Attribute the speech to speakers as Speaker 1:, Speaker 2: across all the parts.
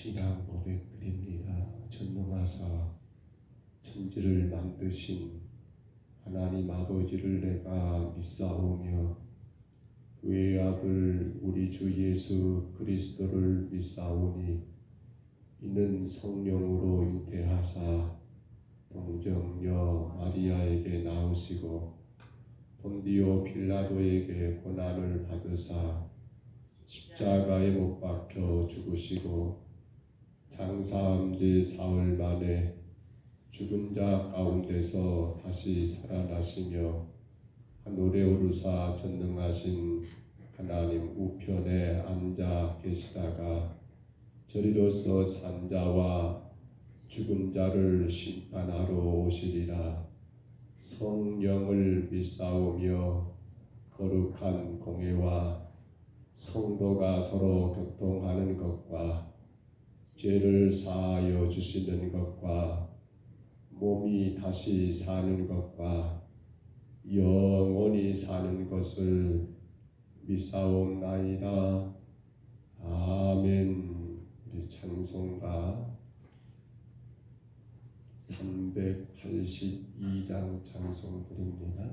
Speaker 1: 신앙 고백드립니다. 전능하사 천지를 만드신 하나님 아버지를 내가 믿사오며 그의 아들 우리 주 예수 그리스도를 믿사오니 이는 성령으로 잉태하사 동정녀 마리아에게 나으시고 본디오 빌라도에게 고난을 받으사 십자가에 못 박혀 죽으시고 장사한 지 사흘 만에 죽은 자 가운데서 다시 살아나시며 하늘에 오르사 전능하신 하나님 우편에 앉아 계시다가 저리로서 산 자와 죽은 자를 심판하러 오시리라. 성령을 믿사오며 거룩한 공회와 성도가 서로 교통하는 것과 죄를 사하여 주시는 것과 몸이 다시 사는 것과 영원히 사는 것을 믿사옵나이다. 아멘. 우리 찬송가 382장 찬송 드립니다.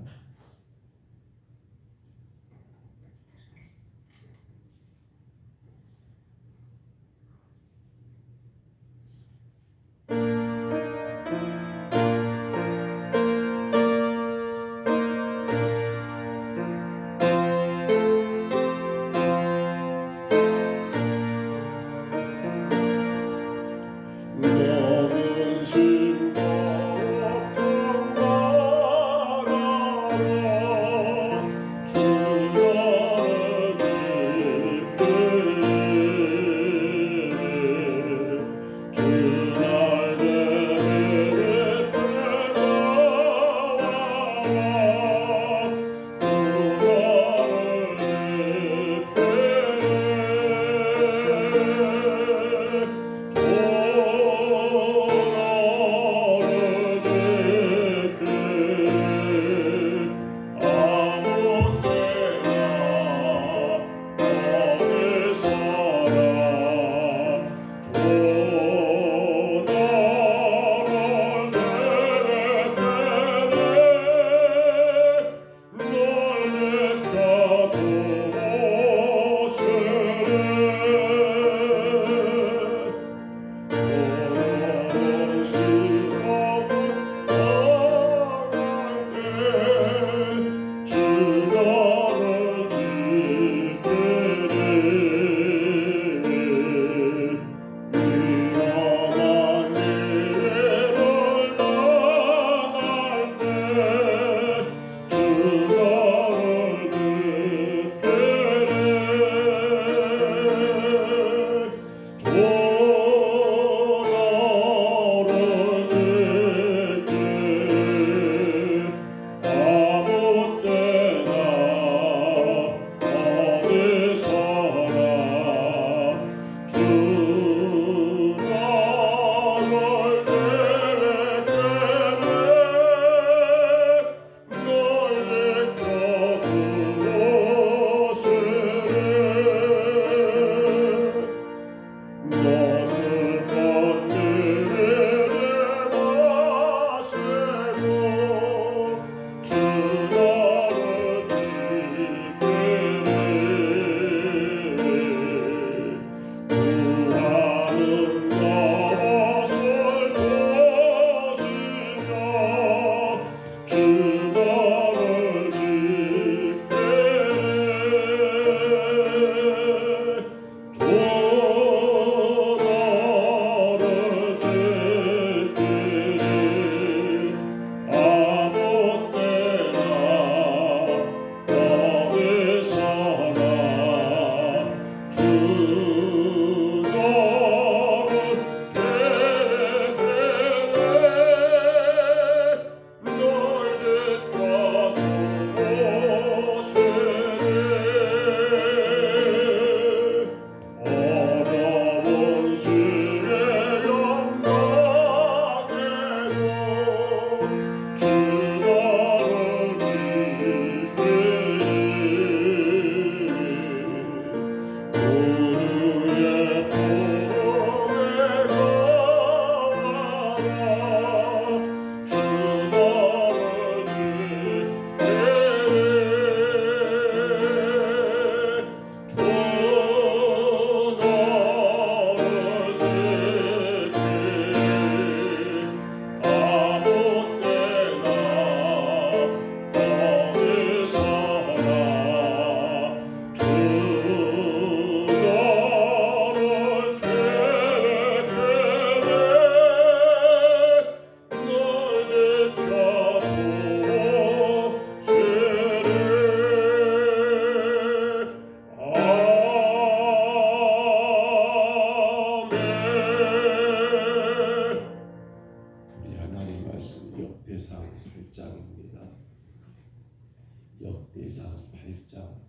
Speaker 1: 역대상 8장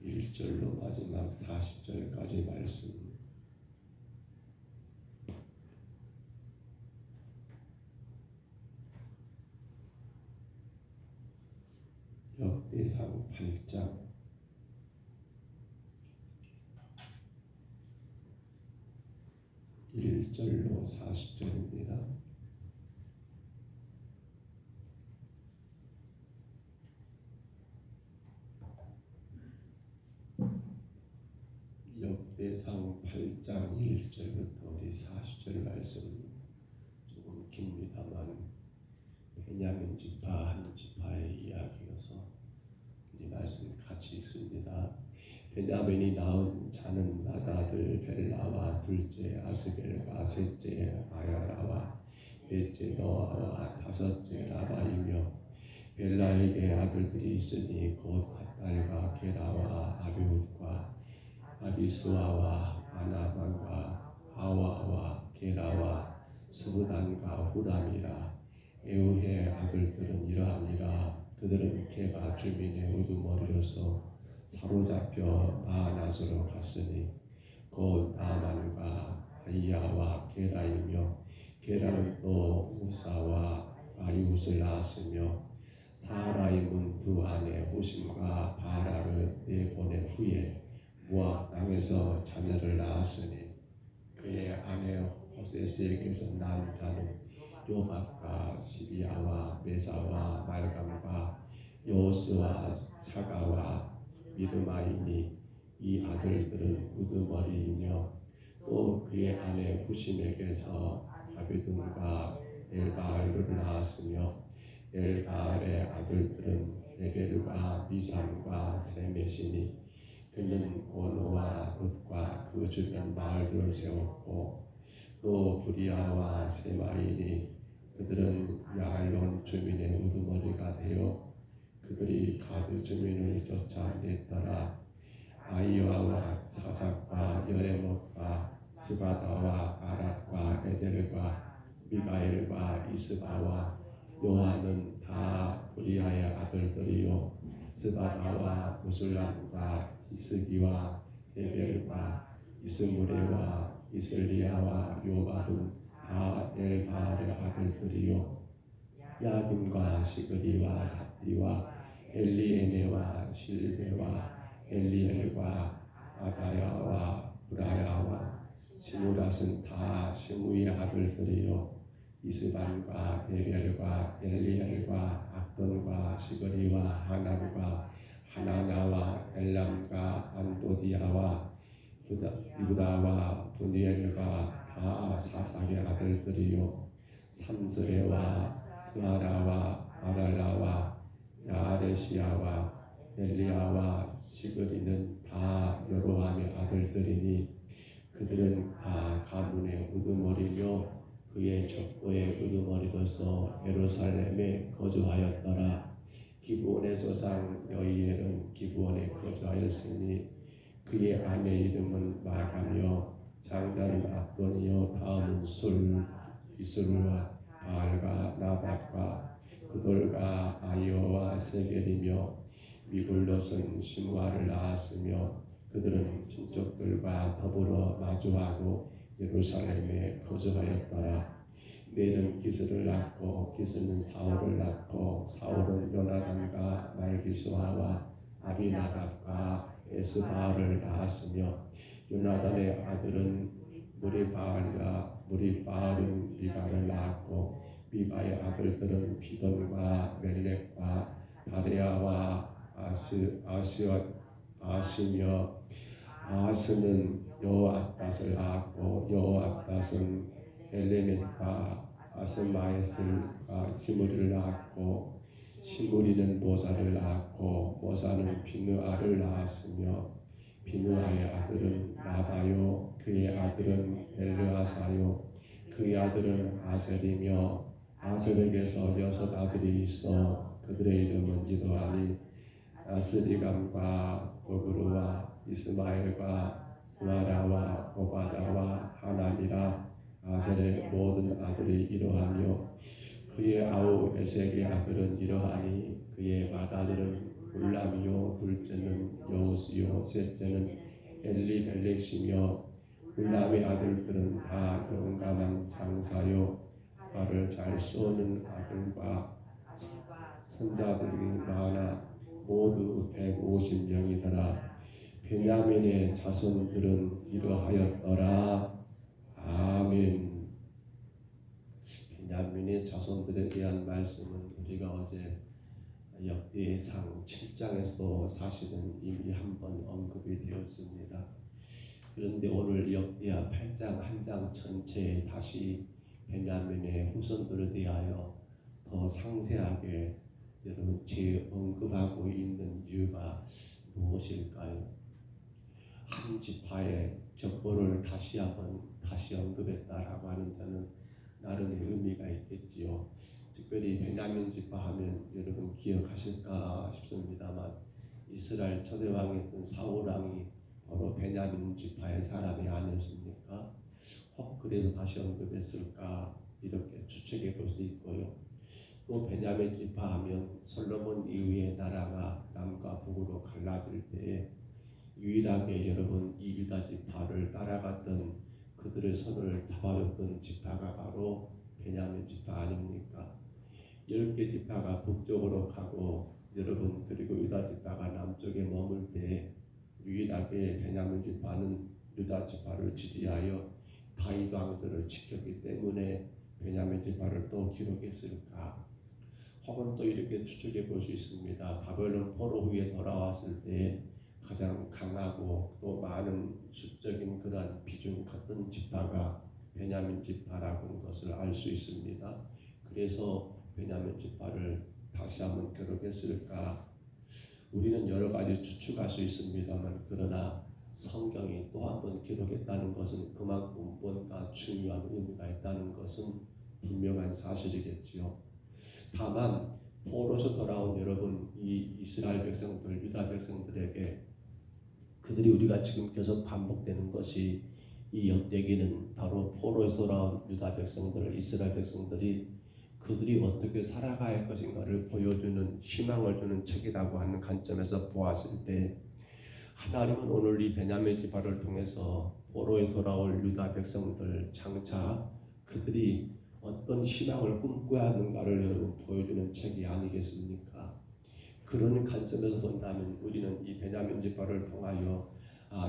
Speaker 1: 1절로 마지막 40절까지 말씀. 역대상 8장 1절로 40절입니다. 역대상 8장 1절부터 우리 40절 말씀 조금 깁니다만 베냐민 지파 한 지파의 이야기여서 우리 말씀 같이 읽습니다. 베냐민이 낳은 자는 맏아들 벨라와 둘째 아스벨과 셋째 아야라와 넷째 노아와 다섯째 라바이며 벨라에게 아들들이 있으니 곧 앗달과 게라와 아비훗과 아비스와와 아나만과 아와와 게라와 스부단과 후람이라. 에우의 아들들은 이러하니라. 그들은 게바 주민의 우두머리로서 사로잡혀 마하낫으로 갔으니 곧 나만과 아이야와 게라이며 게라는 또 우사와 아이웃을 낳았으며 사라임은 두 아내 호심과 바라를 내보낸 후에 모압 땅에서 자녀를 낳았으니 그의 아내 호세스에게서 난 자는 요밥과 시비아와 메사와 말감과 요스와 사가와 미르마이니 이 아들들은 우두머리이며 또 그의 아내 후심에게서 아비둔과 엘바알을 낳았으며 엘바알의 아들들은 에벨과 미삼과 세메시니 그는 오노와 룻과 그 주변 마을들을 세웠고 또 브리아와 세마이니 그들은 야알론 주민의 우두머리가 되어 그들이 가드 주민을 쫓아냈더라. 아이와와 사삭과 여레목과 스바다와 아랏과 에델과 미가엘과 이스바와 요아는 다 브리아의 아들들이요 스바다와 무술람과 이스기와 에벨과 이스무레와 이슬리아와 요바은 다 엘바알의 아들들이요 야김과 시그리와 삽디와 엘리에네와 실베와 엘리엘과 아다야와 브라야와 시무랏은 다 시무의 아들들이요 이스반과 에겔과 엘리엘과 악돈과 시그리와 하남과 하나나와 엘람과 안도디아와 유다와 분이엘과 다 사삭의 아들들이요 삼스레와 스아라와 아달라와 야레시아와 엘리야와 시그리는 다 여로함의 아들들이니 그들은 다 가문의 우두머리며 그의 족보의 우두머리로서 예루살렘에 거주하였더라. 기브온의 조상 여이엘은 기브온에 거주하였으니 그의 아내 이름은 마가며 장자는 압돈이요 다음은 술 이술과 바알과 나답과 그돌과 아이오와 세겔이며 미굴롯은 시므아를 낳았으며 그들은 친족들과 더불어 마주하고 예루살렘에 거주하였더라. 넬은 기스를 낳고 기스는 사울을 낳고 사울은 요나단과 말기스와와 아비나답과 에스바알을 낳았으며 요나단의 아들은 무리바알은 미가를 낳았고 미가의 아들들은 비돈과 멜렉과 다레아와 아시며 아스는 여호앗닷을 낳았고 여호앗닷은 엘레멧과 아스마에슬과 시므리를 낳았고 시므리는 모사를 낳았고 모사는 비느아를 낳았으며 비느아의 아들은 나바요 그의 아들은 엘르아사요 그의 아들은 아셀이며 아셀에게서 6 아들이 있어 그들의 이름은 이러하니 아스리감과 보그루와 이스마엘과 스마라와 오바다와 하나니라. 아셀의 모든 아들이 이러하며 그의 아우 에색의 아들은 이러하니 그의 아다들은 울람이요 둘째는 여우스요 셋째는 엘리벨렉이며 울람의 아들들은 다 용감한 장사요 말을 잘 쏘는 아들과 손자들이 많아 모두 150명이더라. 베냐민의 자손들은 이러하였더라. 아멘. 베냐민의 자손들에 대한 말씀은 우리가 어제 역대상 7장에서도 사실은 이미 한번 언급이 되었습니다. 그런데 오늘 역대하 8장 한 장 전체에 다시 베냐민의 후손들에 대하여 더 상세하게 여러분 재언급하고 있는 이유가 무엇일까요? 한 지파의 족보를 다시 언급했다라고 하는 데는 나름의 의미가 있겠지요. 특별히 베냐민 지파 하면 여러분 기억하실까 싶습니다만 이스라엘 초대왕이었던 사울 왕이 바로 베냐민 지파의 사람이 아니었습니까? 혹 그래서 다시 언급했을까 이렇게 추측해 볼 수 있고요. 또 베냐민 지파 하면 솔로몬 이후에 나라가 남과 북으로 갈라질 때에 유일하게 여러분 이 유다 지파를 따라갔던 그들의 손을 잡아줬던 지파가 바로 베냐민 지파 아닙니까? 10개 지파가 북쪽으로 가고 여러분 그리고 유다 지파가 남쪽에 머물 때 유일하게 베냐민 지파는 유다 지파를 지지하여 다윗 왕들을 지켰기 때문에 베냐민 지파를 또 기록했을까? 혹은 또 이렇게 추측해 볼 수 있습니다. 바벨론 포로 후에 돌아왔을 때 가장 강하고 또 많은 수적인 그러한 비중 컸던 지파가 베냐민 지파라고 하는 것을 알 수 있습니다. 그래서 베냐민 지파를 다시 한번 기록했을까? 우리는 여러 가지 추측할 수 있습니다만 그러나 성경이 또 한 번 기록했다는 것은 그만큼 뭔가 중요한 의미가 있다는 것은 분명한 사실이겠지요. 다만 포로에서 돌아온 여러분 이 이스라엘 백성들 유다 백성들에게 그들이 우리가 지금 계속 반복되는 것이 이 역대기는 바로 포로에서 돌아온 유다 백성들 이스라엘 백성들이 그들이 어떻게 살아가야 할 것인가를 보여주는 희망을 주는 책이라고 하는 관점에서 보았을 때 하나님은 오늘 이 베냐민 지파를 통해서 포로에 돌아올 유다 백성들 장차 그들이 어떤 희망을 꿈꿔야 하는가를 여러분 보여주는 책이 아니겠습니까? 그런 관점에서 본다면 우리는 이 베냐민 지파를 통하여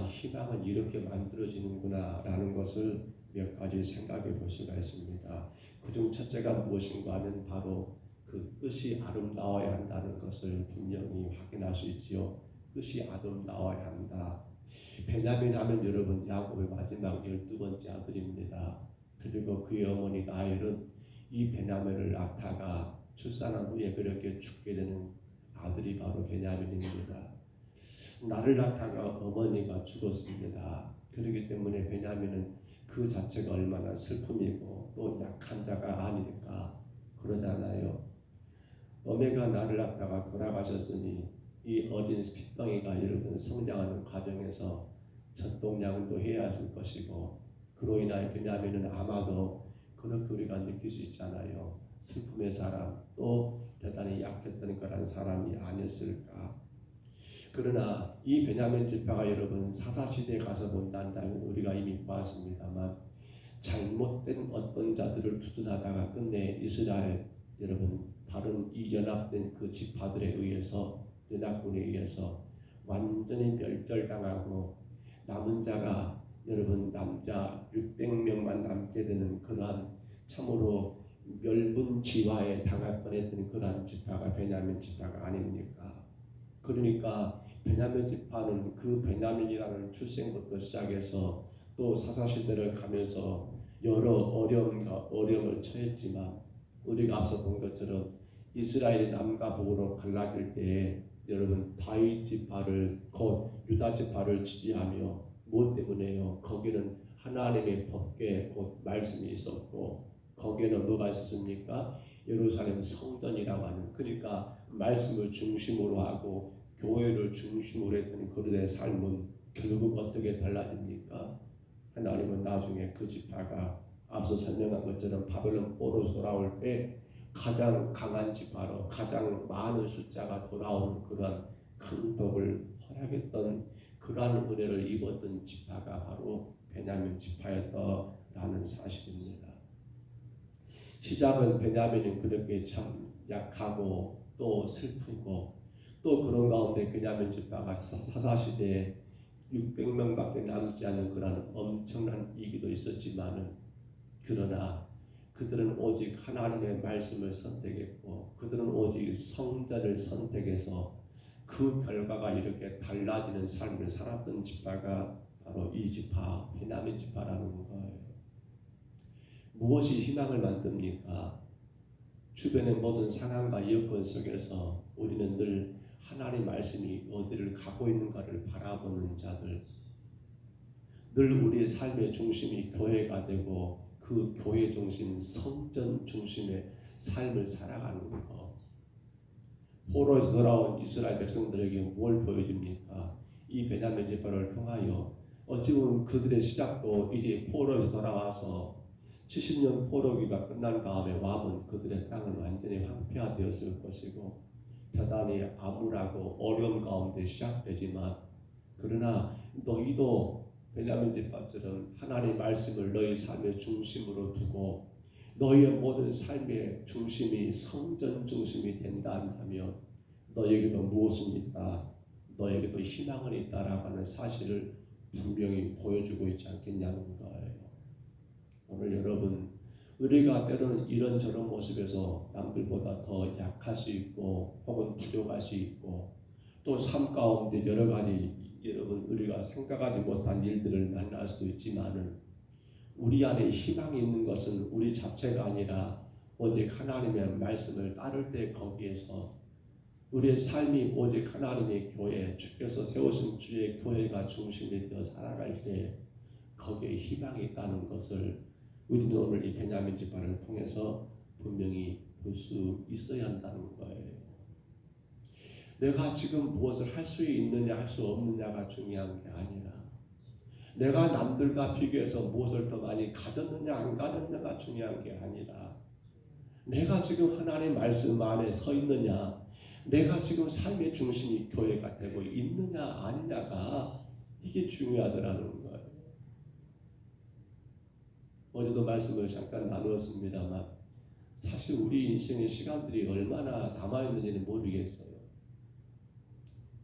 Speaker 1: 희망은 이렇게 만들어지는구나 라는 것을 몇 가지 생각해 볼 수가 있습니다. 그중 첫째가 무엇인가 하면 바로 그 끝이 아름다워야 한다는 것을 분명히 확인할 수 있지요. 끝이 아름다워야 한다. 베냐민 하면 여러분 야곱의 마지막 12번째 아들입니다. 그리고 그의 어머니 라헬은 이 베냐민을 낳다가 출산한 후에 그렇게 죽게 되는 아들이 바로 베냐민입니다. 나를 낳다가 어머니가 죽었습니다. 그렇기 때문에 베냐민은 그 자체가 얼마나 슬픔이고 또 약한 자가 아닐까 그러잖아요. 어머니가 나를 낳다가 돌아가셨으니 이 어린 핏덩이가 여러분 성장하는 과정에서 젖동량도 해야 할 것이고 그로 인하여 베냐민은 아마도 그렇게 우리가 느낄 수 있잖아요. 슬픔의 사람 또 대단히 약했던 그런 사람이 아니었을까. 그러나 이 베냐민 지파가 여러분 사사시대에 가서 본다면 우리가 이미 보았습니다만 잘못된 어떤 자들을 두둔하다가 끝내 이스라엘 여러분 다른 이 연합된 그 지파들에 의해서 연합군에 의해서 완전히 멸절당하고 남은 자가 여러분 남자 600명만 남게 되는 그러한 참으로 멸분지화에 당할 뻔했던 그러한 지파가 베냐민 지파가 아닙니까? 그러니까 베냐민 지파는 그 베냐민이라는 출생부터 시작해서 또 사사시대를 가면서 여러 어려움을 처했지만 우리가 앞서 본 것처럼 이스라엘이 남과 북으로 갈라질 때에 여러분 다윗 지파를 곧 유다 지파를 지지하며 무엇 때문에요? 거기는 하나님의 법궤 곧 말씀이 있었고 거기에는 뭐가 있었습니까? 예루살렘 성전이라고 하는 그러니까 말씀을 중심으로 하고 교회를 중심으로 했던 그들의 삶은 결국 어떻게 달라집니까? 하나님은 나중에 그 지파가 앞서 설명한 것처럼 바벨론 포로로 돌아올 때 가장 강한 지파로 가장 많은 숫자가 돌아오는 그러한 큰 복을 허락했던 그러한 은혜를 입었던 지파가 바로 베냐민 지파였다라는 사실입니다. 시작은 베냐민은 그렇게 참 약하고 또 슬프고 또 그런 가운데 베냐민 지파가 사사시대에 600명밖에 남지 않은 그런 엄청난 위기도 있었지만은 그러나 그들은 오직 하나님의 말씀을 선택했고 그들은 오직 성전을 선택해서 그 결과가 이렇게 달라지는 삶을 살았던 지파가 바로 이 지파 베냐민 지파라는 거예요. 무엇이 희망을 만듭니까? 주변의 모든 상황과 여건 속에서 우리는 늘 하나님의 말씀이 어디를 가고 있는가를 바라보는 자들, 늘 우리의 삶의 중심이 교회가 되고 그 교회 중심, 성전 중심의 삶을 살아가는 것. 포로에서 돌아온 이스라엘 백성들에게 뭘 보여줍니까? 이 베냐민 지파를 통하여 어찌 보면 그들의 시작도 이제 포로에서 돌아와서 70년 포로기가 끝난 다음에 와본 그들의 땅은 완전히 황폐화되었을 것이고 대단히 암울하고 어려움 가운데 시작되지만 그러나 너희도 베냐민 지파처럼 하나님의 말씀을 너희 삶의 중심으로 두고 너희의 모든 삶의 중심이 성전 중심이 된다 한다면 너에게도 무엇은 있다, 너에게도 희망은 있다라고 하는 사실을 분명히 보여주고 있지 않겠냐는 거예요. 오늘 여러분 우리가 때로는 이런저런 모습에서 남들보다 더 약할 수 있고 혹은 부족할 수 있고 또 삶 가운데 여러 가지 여러분 우리가 생각하지 못한 일들을 만날 수도 있지만은 우리 안에 희망이 있는 것은 우리 자체가 아니라 오직 하나님의 말씀을 따를 때 거기에서 우리의 삶이 오직 하나님의 교회, 주께서 세우신 주의 교회가 중심이 되어 살아갈 때 거기에 희망이 있다는 것을 우리는 오늘 이 베냐민 지파를 통해서 분명히 볼 수 있어야 한다는 거예요. 내가 지금 무엇을 할 수 있느냐 할 수 없느냐가 중요한 게 아니라 내가 남들과 비교해서 무엇을 더 많이 가졌느냐 안 가졌느냐가 중요한 게 아니라 내가 지금 하나님의 말씀 안에 서 있느냐 내가 지금 삶의 중심이 교회가 되고 있느냐 아니냐가 이게 중요하더라는 거예요. 어제도 말씀을 잠깐 나누었습니다만 사실 우리 인생의 시간들이 얼마나 남아있는지는 모르겠어요.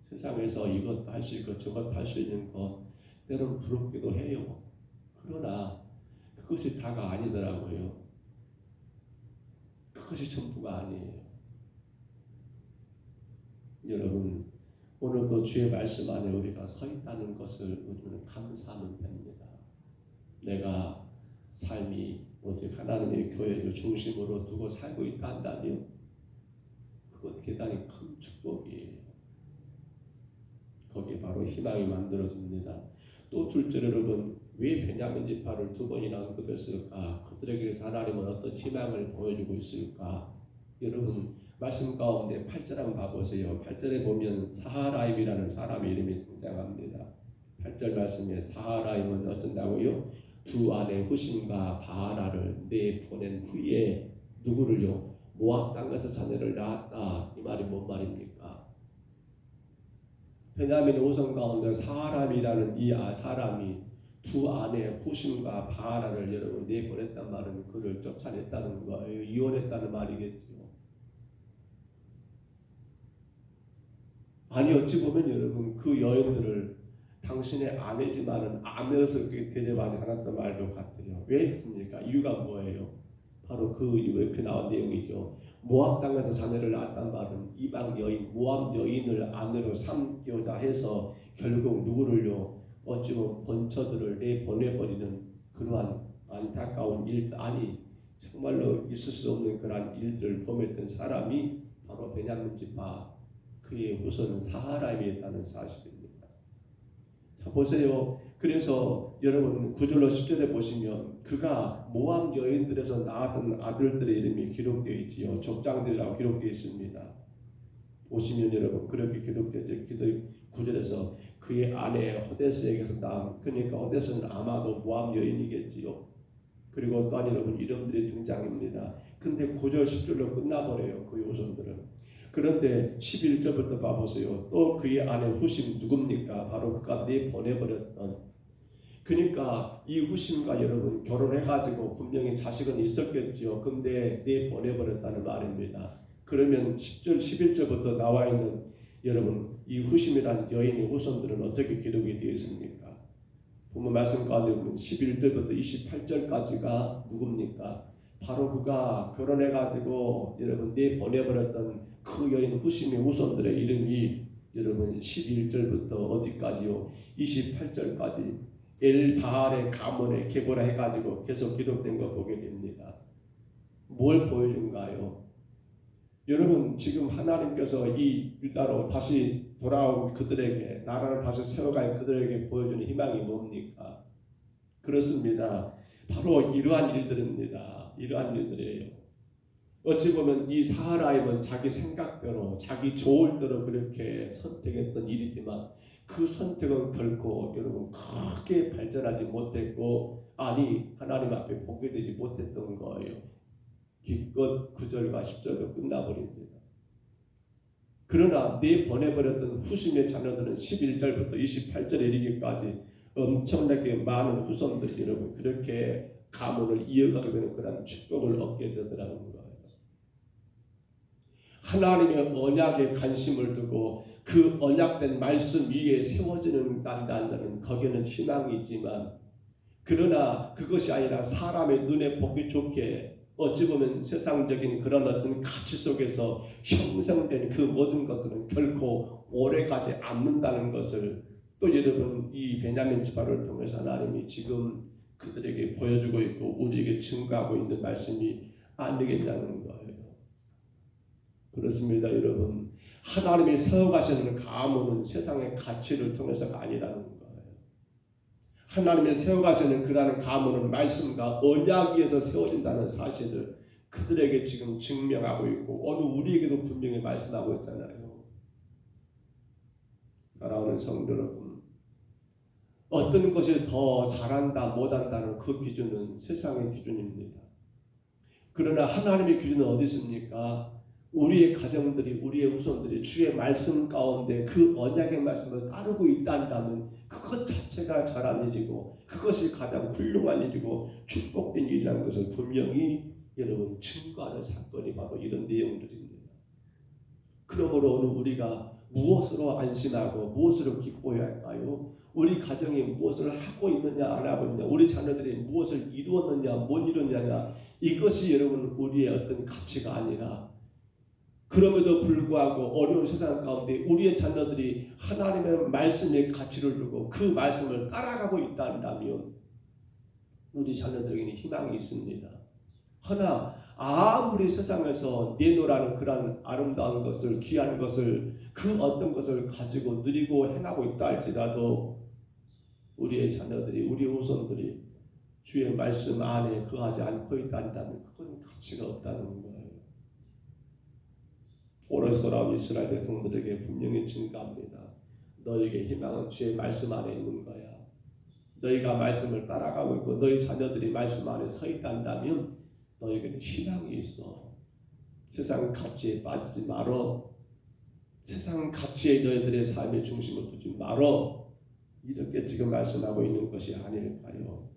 Speaker 1: 세상에서 이것 할 수 있고 저것 할 수 있는 것 때로는 부럽기도 해요. 그러나 그것이 다가 아니더라고요. 그것이 전부가 아니에요. 여러분 오늘도 주의 말씀 안에 우리가 서 있다는 것을 우리는 감사하면 됩니다. 내가 삶이 오직 하나님의 교회를 중심으로 두고 살고 있다 한다면 그건 대단히 큰 축복이에요. 거기에 바로 희망이 만들어집니다. 또 둘째로 여러분 왜 베냐민 지파를 두 번이나 언급했을까? 그들에게서 하나님은 어떤 희망을 보여주고 있을까? 여러분 말씀 가운데 8절 한번 봐보세요. 8절에 보면 사하라임이라는 사람의 이름이 등장합니다. 8절 말씀에 사하라임은 어쩐다고요? 두 아내 후심과 바하라를 내보낸 후에 누구를요? 모압 땅에서 자녀를 낳았다. 이 말이 뭔 말입니까? 베냐민 오성 가운데 사하람이라는 이 사람이 두 아내 후심과 바하라를 여러분 내보냈단 말은 그를 쫓아냈다는 거예요. 이혼했다는 말이겠죠. 아니 어찌 보면 여러분 그 여인들을 당신의 아내지만은 아내로서 그렇게 대접하지 않았던 말도 같아요. 왜 했습니까? 이유가 뭐예요? 바로 그 이렇게 나온 내용이죠. 모압 땅에서 자녀를 낳았단 말은 이방 여인, 모압 여인을 아내로 삼고자 해서 결국 누구를요? 어찌 보면 본처들을 내보내버리는 그러한 안타까운 일, 아니 정말로 있을 수 없는 그러한 일들을 범했던 사람이 바로 베냐민 지파 그의 후손은 사하라임이었다는 사실입니다. 자 보세요. 그래서 여러분 9절로 10절에 보시면 그가 모압 여인들에서 낳았던 아들들의 이름이 기록되어 있지요. 족장들이라고 기록되어 있습니다. 보시면 여러분 그렇게 기록되어 있죠. 9절에서 그의 아내 호데스에게서 낳은, 그러니까 호데스는 아마도 모압 여인이겠지요. 그리고 또한 여러분 이름들이 등장합니다. 근데 9절 10절로 끝나버려요. 그 후손들은. 그런데 11절부터 봐보세요. 또 그의 아내 후심 누굽니까? 바로 그가 내보내버렸던. 그러니까 이 후심과 여러분 결혼해가지고 분명히 자식은 있었겠죠. 근데 내보내버렸다는 말입니다. 그러면 10절 11절부터 나와 있는 여러분 이 후심이란 여인의 후손들은 어떻게 기록이 되어 있습니까? 본문 말씀 가운데 보면 11절부터 28절까지가 누굽니까? 바로 그가 결혼해가지고 여러분 내보내버렸던 그 여인 후심의 후손들의 이름이 여러분 11절부터 어디까지요? 28절까지 엘다알의 가문에 계보라 해가지고 계속 기록된 거 보게 됩니다. 뭘 보여준가요? 여러분 지금 하나님께서 이 유다로 다시 돌아온 그들에게 나라를 다시 세워갈 그들에게 보여주는 희망이 뭡니까? 그렇습니다. 바로 이러한 일들입니다. 이러한 일들이에요. 어찌 보면 이 사하라임은 자기 생각대로 자기 좋을 대로 그렇게 선택했던 일이지만 그 선택은 결코 여러분 크게 발전하지 못했고 아니 하나님 앞에 보게 되지 못했던 거예요. 기껏 9절과 10절로 끝나버립니다. 그러나 내보내버렸던 후심의 자녀들은 11절부터 28절에 이르기까지 엄청나게 많은 후손들 여러분 그렇게 가문을 이어가게 되는 그런 축복을 얻게 되더라는 거예요. 하나님의 언약에 관심을 두고 그 언약된 말씀 위에 세워지는 단단들은 거기에는 희망이 있지만 그러나 그것이 아니라 사람의 눈에 보기 좋게 어찌 보면 세상적인 그런 어떤 가치 속에서 형성된 그 모든 것들은 결코 오래가지 않는다는 것을 또 여러분 이 베냐민 지파를 통해서 하나님이 지금 그들에게 보여주고 있고 우리에게 증거하고 있는 말씀이 아니겠냐는 거예요. 그렇습니다 여러분. 하나님이 세워가시는 가문은 세상의 가치를 통해서가 아니라는 거예요. 하나님이 세워가시는 그러한 가문은 말씀과 언약 위에서 세워진다는 사실을 그들에게 지금 증명하고 있고 오늘 우리에게도 분명히 말씀하고 있잖아요. 사랑하는 성도 여러분, 어떤 것이 더 잘한다 못한다는 그 기준은 세상의 기준입니다. 그러나 하나님의 기준은 어디 있습니까? 우리의 가정들이 우리의 후손들이 주의 말씀 가운데 그 언약의 말씀을 따르고 있다면 그것 자체가 잘한 일이고 그것이 가장 훌륭한 일이고 축복된 일이라는 것을 분명히 여러분 증거하는 사건이 바로 이런 내용들입니다. 그러므로 오늘 우리가 무엇으로 안심하고 무엇으로 기뻐해야 할까요? 우리 가정이 무엇을 하고 있느냐 안 하고 있느냐 우리 자녀들이 무엇을 이루었느냐 못 이루느냐 이것이 여러분 우리의 어떤 가치가 아니라 그럼에도 불구하고 어려운 세상 가운데 우리의 자녀들이 하나님의 말씀에 가치를 두고 그 말씀을 따라가고 있다면 우리 자녀들에게는 희망이 있습니다. 허나 아무리 세상에서 내놓으라는 그런 아름다운 것을 귀한 것을 그 어떤 것을 가지고 누리고 행하고 있다 할지라도 우리의 자녀들이 우리의 후손들이 주의 말씀 안에 거하지 않고 있다 한다면 그건 가치가 없다는 거예요. 오늘 돌아온 이스라엘 백성들에게 분명히 증가합니다. 너에게 희망은 주의 말씀 안에 있는 거야. 너희가 말씀을 따라가고 있고 너희 자녀들이 말씀 안에 서 있단다면 너에게는 희망이 있어. 세상 가치에 빠지지 말어. 세상 가치에 너희들의 삶의 중심을 두지 말어. 이렇게 지금 말씀하고 있는 것이 아닐까요?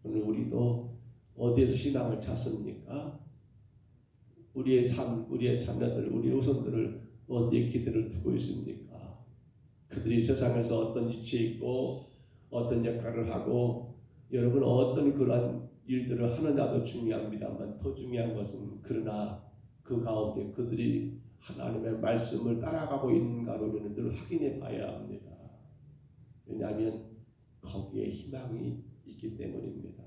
Speaker 1: 오늘 우리도 어디에서 희망을 찾습니까? 우리의 삶, 우리의 자녀들, 우리의 후손들을 어디에 기대를 두고 있습니까? 그들이 세상에서 어떤 위치에 있고 어떤 역할을 하고 여러분 어떤 그런 일들을 하느냐도 중요합니다만 더 중요한 것은 그러나 그 가운데 그들이 하나님의 말씀을 따라가고 있는가를 우리는 늘 확인해 봐야 합니다. 왜냐하면 거기에 희망이 있기 때문입니다.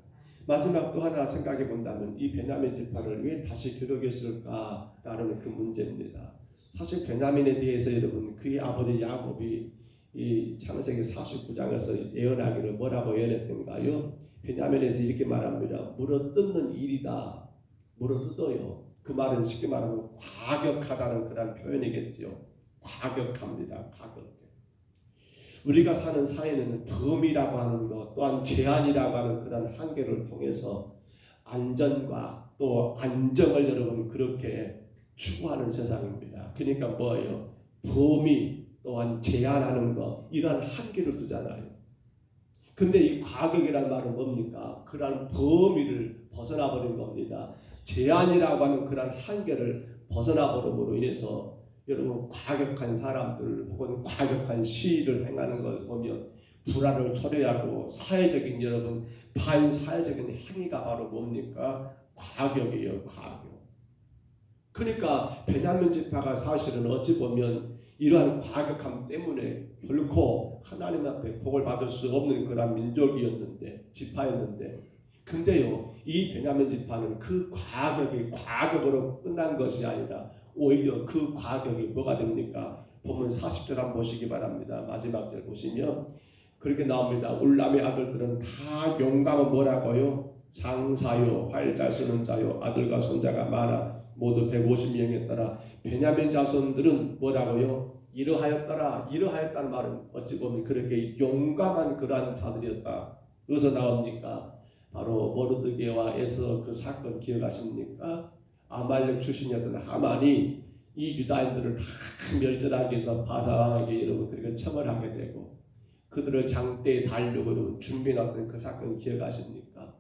Speaker 1: 마지막 또 하나 생각해 본다면 이 베냐민 지파를 왜 다시 기록했을까라는 그 문제입니다. 사실 베냐민에 대해서 여러분 그의 아버지 야곱이 이 창세기 49장에서 예언하기를 뭐라고 예언했던가요? 베냐민에 대해서 이렇게 말합니다. 물어뜯는 일이다. 물어뜯어요. 그 말은 쉽게 말하면 과격하다는 그런 표현이겠죠. 과격합니다. 과격. 우리가 사는 사회는 덤이라고 하는 것 또한 제한이라고 하는 그런 한계를 통해서 안전과 또 안정을 여러분 그렇게 추구하는 세상입니다. 그러니까 뭐예요? 범위 또한 제한하는 것 이런 한계를 두잖아요. 근데 이 과격이란 말은 뭡니까? 그러한 범위를 벗어나 버린 겁니다. 제한이라고 하는 그러한 한계를 벗어나 버림으로 인해서 여러분 과격한 사람들 혹은 과격한 시위를 행하는 걸 보면 불화를 초래하고 사회적인 여러분 반사회적인 행위가 바로 뭡니까? 과격이에요. 과격. 그러니까 베냐민 지파가 사실은 어찌 보면 이러한 과격함 때문에 결코 하나님 앞에 복을 받을 수 없는 그런 민족이었는데 지파였는데 근데요 이 베냐민 지파는 그 과격이 과격으로 끝난 것이 아니라 오히려 그 과격이 뭐가 됩니까? 보면 40절 한번 보시기 바랍니다. 마지막 절 보시면 그렇게 나옵니다. 울람의 아들들은 다 용감은 뭐라고요? 장사요 활 잘 쓰는 자요 아들과 손자가 많아 모두 150명이었더라. 베냐민 자손들은 뭐라고요? 이러하였더라. 이러하였다는 말은 어찌 보면 그렇게 용감한 그러한 자들이었다. 어디서 나옵니까? 바로 모르드게와 에서 그 사건 기억하십니까? 아말렉 출신이었던 하만이 이 유다인들을 다 멸절하기 위해서 바사왕에게 여러분 그렇게 처벌하게 되고 그들을 장대에 달려고 준비해놨던 그 사건 기억하십니까?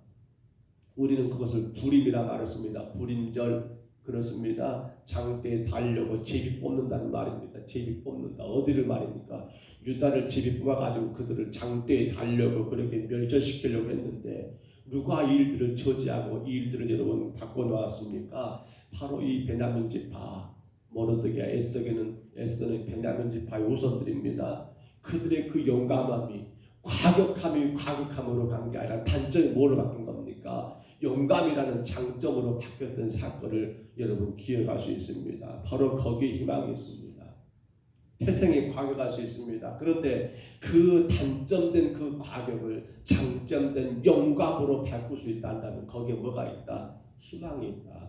Speaker 1: 우리는 그것을 불임이라 말했습니다. 불임절 그렇습니다. 장대에 달려고 제비 뽑는다는 말입니다. 제비 뽑는다. 어디를 말입니까? 유다를 제비 뽑아가지고 그들을 장대에 달려고 그렇게 멸절시키려고 했는데 누가 이 일들을 저지하고 이 일들을 여러분 바꿔놓았습니까? 바로 이 베냐민 지파 모르드게 에스더는 베냐민 지파의 우선들입니다. 그들의 그 용감함이 과격함으로 간 게 아니라 단점이 뭐로 바뀐 겁니까? 용감이라는 장점으로 바뀌었던 사건을 여러분 기억할 수 있습니다. 바로 거기에 희망이 있습니다. 태생이 과격할 수 있습니다. 그런데 그 단점된 그 과격을 장점된 용감으로 바꿀 수 있다면 거기에 뭐가 있다? 희망이 있다.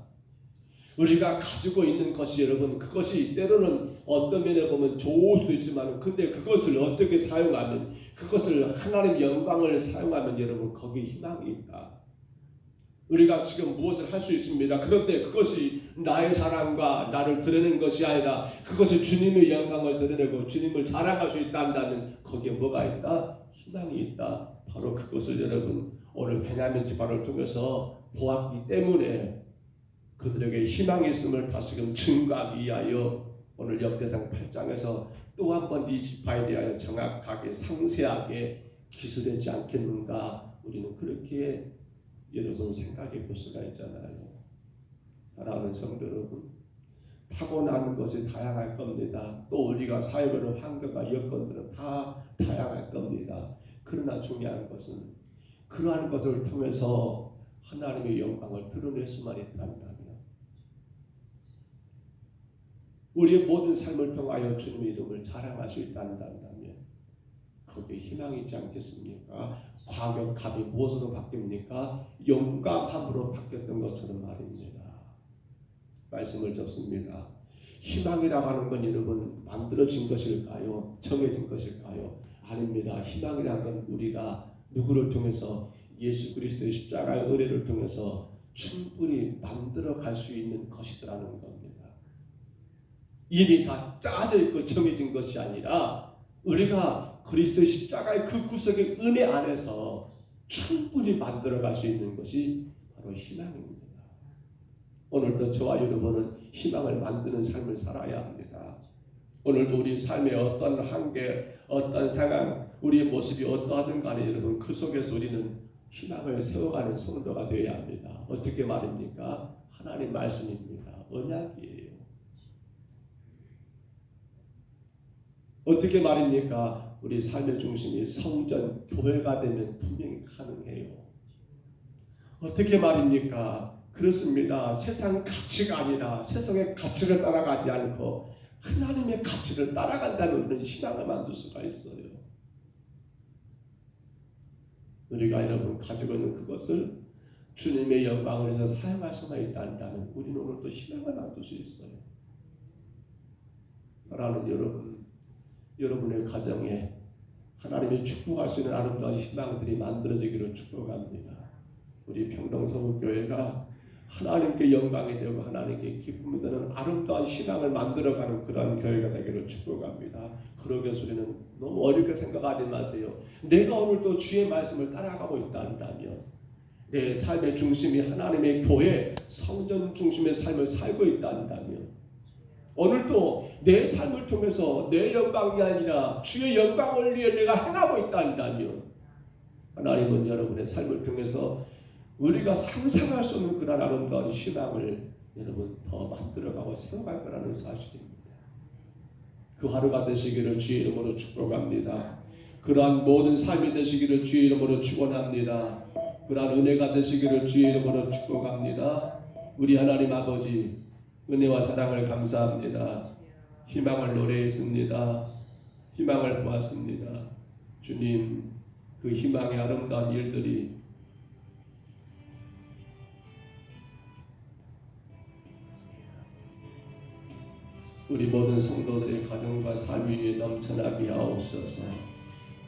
Speaker 1: 우리가 가지고 있는 것이 여러분 그것이 때로는 어떤 면에 보면 좋을 수도 있지만 근데 그것을 어떻게 사용하면 그것을 하나님의 영광을 사용하면 여러분 거기에 희망이 있다. 우리가 지금 무엇을 할 수 있습니다. 그런데 그것이 나의 자랑과 나를 드러내는 것이 아니라 그것이 주님의 영광을 드러내고 주님을 자랑할 수 있다면 거기에 뭐가 있다? 희망이 있다. 바로 그것을 여러분 오늘 베냐민 지파를 통해서 보았기 때문에 그들에게 희망이 있음을 다시금 증거하기 위하여 오늘 역대상 8장에서 또 한 번 이 지파에 대하여 정확하게 상세하게 기술하지 않겠는가 우리는 그렇게 여러분 생각해 볼 수가 있잖아요. 사랑하는 성도 여러분 타고난 것이 다양할 겁니다. 또 우리가 사회적인 환경과 여건들은 다 다양할 겁니다. 그러나 중요한 것은 그러한 것을 통해서 하나님의 영광을 드러낼 수만 있다면 우리의 모든 삶을 통하여 주님의 이름을 자랑할 수 있다면 거기에 희망이 있지 않겠습니까? 과격함이 무엇으로 바뀝니까? 용감함으로 바뀌었던 것처럼 말입니다. 말씀을 접습니다. 희망이라고 하는 건 여러분 만들어진 것일까요? 정해진 것일까요? 아닙니다. 희망이라는 건 우리가 누구를 통해서 예수 그리스도의 십자가의 은혜를 통해서 충분히 만들어 갈 수 있는 것이라는 겁니다. 이미 다 짜져 있고 정해진 것이 아니라 우리가 그리스도의 십자가의 그 구속의 은혜 안에서 충분히 만들어갈 수 있는 것이 바로 희망입니다. 오늘도 저와 여러분은 희망을 만드는 삶을 살아야 합니다. 오늘도 우리 삶의 어떤 한계, 어떤 상황, 우리의 모습이 어떠하든 간에 여러분 그 속에서 우리는 희망을 세워가는 성도가 되어야 합니다. 어떻게 말입니까? 하나님 말씀입니다. 언약이에요. 어떻게 말입니까? 우리 삶의 중심이 성전, 교회가 되면 분명히 가능해요. 어떻게 말입니까? 그렇습니다. 세상 가치가 아니라 세상의 가치를 따라가지 않고 하나님의 가치를 따라간다는 우리는 희망을 만들 수가 있어요. 우리가 여러분 가지고 있는 그것을 주님의 영광을 위해서 사용할 수만 있다면 우리는 오늘 또 희망을 만들 수 있어요. 사랑하는 여러분의 가정에 하나님이 축복할 수 있는 아름다운 희망들이 만들어지기를 축복합니다. 우리 평동서구교회가 하나님께 영광이 되고 하나님께 기쁨이 되는 아름다운 신앙을 만들어가는 그러한 교회가 되기를 축복합니다. 그러기 위해서 우리는 너무 어렵게 생각하지 마세요. 내가 오늘도 주의 말씀을 따라가고 있다 한다면 내 삶의 중심이 하나님의 교회 성전 중심의 삶을 살고 있다 한다면 오늘도 내 삶을 통해서 내 영광이 아니라 주의 영광을 위해 내가 행하고 있다 한다면 하나님은 여러분의 삶을 통해서 우리가 상상할 수 없는 그런 아름다운 신앙을 여러분 더 만들어가고 세워갈 거라는 사실입니다. 그 하루가 되시기를 주의 이름으로 축복합니다. 그러한 모든 삶이 되시기를 주의 이름으로 축원합니다. 그러한 은혜가 되시기를 주의 이름으로 축복합니다. 우리 하나님 아버지 은혜와 사랑을 감사합니다. 희망을 노래했습니다. 희망을 보았습니다. 주님 그 희망의 아름다운 일들이 우리 모든 성도들의 가정과 삶 위에 넘쳐나게 하옵소서.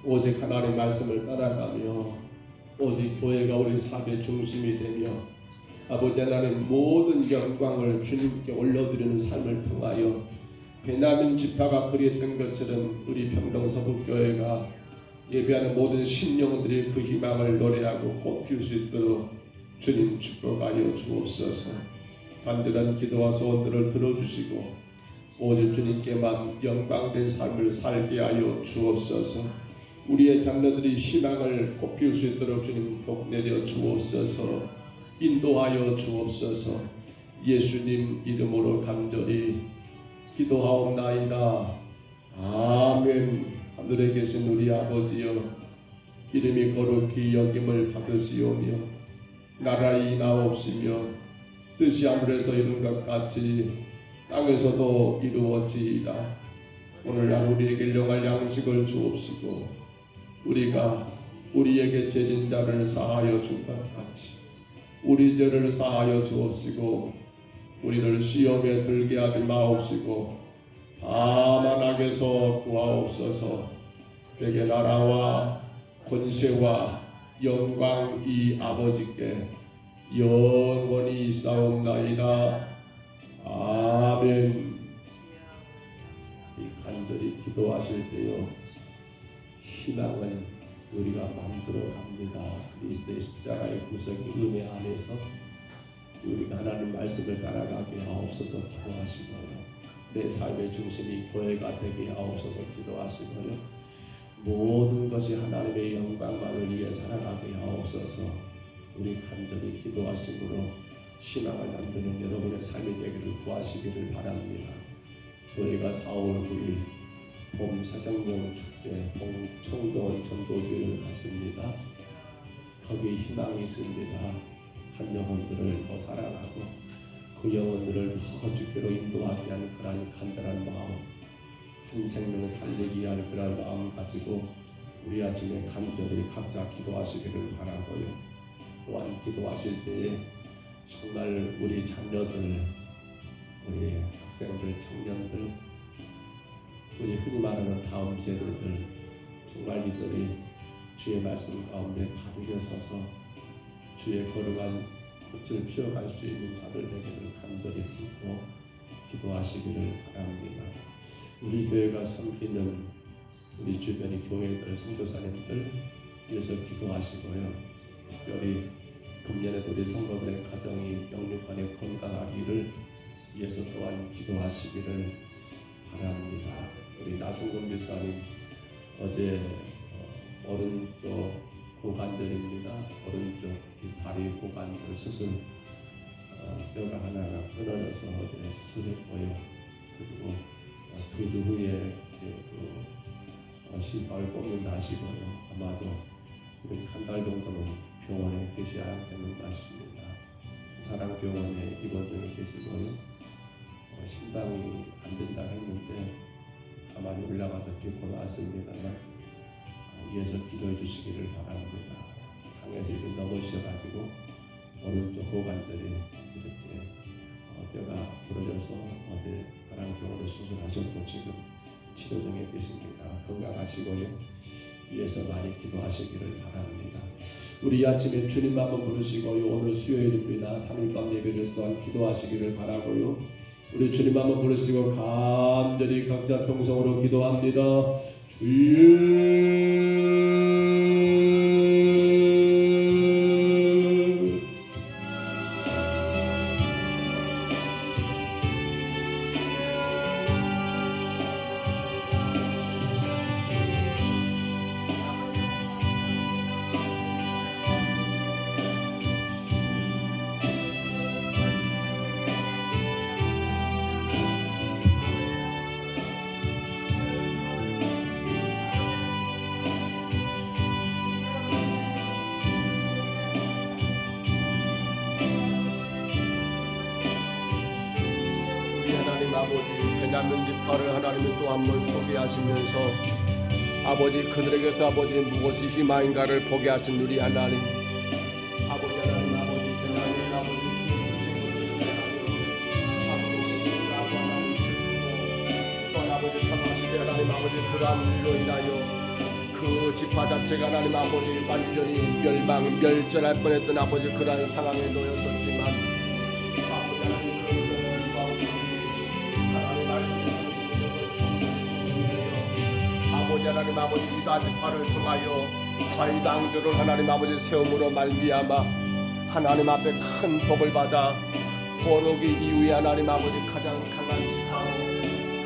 Speaker 1: 오직 하나님의 말씀을 따라가며 오직 교회가 우리 삶의 중심이 되며 아버지 하나님 모든 영광을 주님께 올려드리는 삶을 통하여 베냐민 지파가 그리했던 것처럼 우리 평동서북교회가 예배하는 모든 신령들이 그 희망을 노래하고 꽃피울 수 있도록 주님 축복하여 주옵소서. 간절한 기도와 소원들을 들어주시고 오직 주님께만 영광된 삶을 살게 하여 주옵소서. 우리의 자녀들이 희망을 꽃피울 수 있도록 주님 복내려 주옵소서. 인도하여 주옵소서. 예수님 이름으로 간절히 기도하옵나이다. 아멘. 하늘에 계신 우리 아버지여 이름이 거룩히 여김을 받으시오며 나라의 나옵시며 뜻이 하늘에서 이룬 것 같이 땅에서도 이루어지이다. 오늘날 우리에게 일용할 양식을 주옵시고 우리가 우리에게 죄진 자를 사하여 준 것 같이 우리 죄를 사하여 주옵시고 우리를 시험에 들게 하지 마옵시고 다만 악에서 구하옵소서. 내게 나라와 권세와 영광이 아버지께 영원히 있사옵나이다. 아멘. 이 간절히 기도하실 때요 희망을 우리가 만들어 갑니다. 그리스도의 십자가의 구속의 은혜 안에서 우리가 하나님 말씀을 따라가게 하옵소서 기도하시고요. 내 삶의 중심이 교회가 되게 하옵소서 기도하시고요. 모든 것이 하나님의 영광만을 위해 살아가게 하옵소서. 우리 간절히 기도하심으로 신앙을 만드는 여러분의 삶이 되기를 구하시기를 바랍니다. 교회가 4월 9일 봄 새생명 축제 청도원 전도주일을 갖습니다. 거기에 희망이 있습니다. 한 영혼들을 더 사랑하고 그 영혼들을 더 주께로 인도하게 하는 그런 간절한 마음, 한 생명을 살리기 위한 그런 마음 가지고 우리 아침에 간절히 각자 기도하시기를 바라고요. 또한 기도하실 때에 정말 우리 자녀들, 우리 학생들, 청년들, 우리 흔히 말하는 다음 세대들 정말 이들이 주의 말씀 가운데 바르게 서서 주의 거룩한 꽃을 피워갈 수 있는 자들 되기를 간절히 빌고 기도하시기를 바랍니다. 우리 교회가 섬기는 우리 주변의 교회들, 선교사님들 위해서 기도하시고요. 특별히 금년에도 우리 성도들의 가정이 영육간에 건강하기를 위해서 또한 기도하시기를 바랍니다. 우리 나승근 교사님 어제 오른쪽 고관절입니다. 오른쪽 이 다리 고관절 수술 뼈가 하나가 끊어져서 어제 수술했고요. 그리고 2주 후에 신발 꼽는다 하시고요. 아마도 한 달 정도는 병원에 계셔야 되는 것 같습니다. 사랑병원에 입원 중에 계시고요. 심장이 안 된다 했는데 가만히 올라가서 듣고 나왔습니다만 위에서 기도해 주시기를 바랍니다. 강에서 이렇게 넘어지셔가지고 오른쪽 고관절이 이렇게 뼈가 부러져서 어제 사랑병원에 수술하셨고 지금 치료 중에 계십니다. 건강하시고요. 위에서 많이 기도하시기를 바랍니다. 우리 아침에 주님 한번 부르시고요. 오늘 수요일입니다. 3일밤 예배를 또한 기도하시기를 바라고요. 우리 주님 한번 부르시고 간절히 각자 통성으로 기도합니다. 주여 아버지 베냐민 지파를 하나님이 또 한 번 소개하시면서 아버지 그들에게서 아버지 무엇이 희망인가를 보게 하신 우리 하나님 아버지 하나님 아버지 베냐민 아버지 또 아버지 사망시대 하나님 아버지 그러한 일로 인하여 그 지파 자체가 하나님 아버지 완전히 멸절할 뻔했던 아버지 그러한 상황에 놓였었지만 아버지 하나님 아버지 유다 지파를 통하여 자유당교를 하나님 아버지 세움으로 말미암아 하나님 앞에 큰 복을 받아 포로기 이후에 하나님 아버지 가장 강한 지파로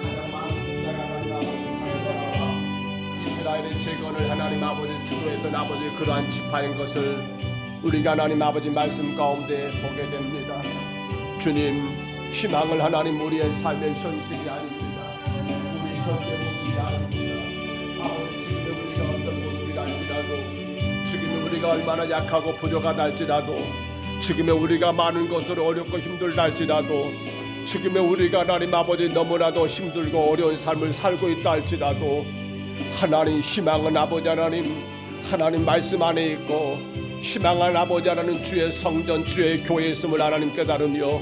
Speaker 1: 가장 많은 군사가 하나님 아버지 하나님 이스라엘의 재건을 하나님 아버지 주도했던 아버지 그러한 지파인 것을 우리가 하나님 아버지 말씀 가운데 보게 됩니다. 주님 희망을 하나님 우리의 삶의 현실이 아닙니다. 우리 현재 모습이 아닙니다. 지금의 우리가 얼마나 약하고 부족하다 할지라도 지금의 우리가 많은 것을 어렵고 힘들다 할지라도 지금의 우리가 하나님 아버지 너무나도 힘들고 어려운 삶을 살고 있다 할지라도 하나님 희망은 아버지 하나님 말씀 안에 있고 희망은 아버지 하나님 주의 성전 주의 교회에 있음을 하나님 깨달으며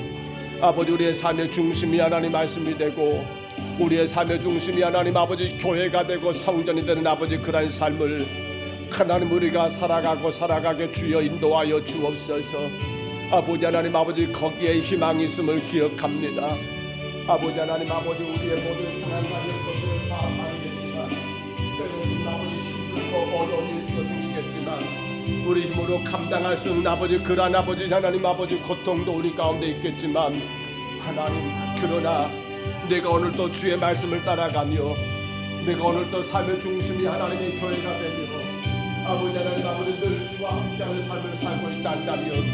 Speaker 1: 아버지 우리의 삶의 중심이 하나님 말씀이 되고 우리의 삶의 중심이 하나님 아버지 교회가 되고 성전이 되는 아버지 그러한 삶을 하나님 우리가 살아가게 주여 인도하여 주옵소서. 아버지 하나님 아버지 거기에 희망이 있음을 기억합니다. 아버지 하나님 아버지 우리의 모든 상황과의 것을 다 알겠지만 때로는 아버지 힘들고 어려운 일도 생기겠지만 우리 힘으로 감당할 수 없는 아버지 그러한 아버지 하나님 아버지 고통도 우리 가운데 있겠지만 하나님 그러나 내가 오늘도 주의 말씀을 따라가며 내가 오늘도 삶의 중심이 하나님의 교회가 되며 아버지 하나님 아버지 늘 주와 함께하는 삶을 살고 있다 한다면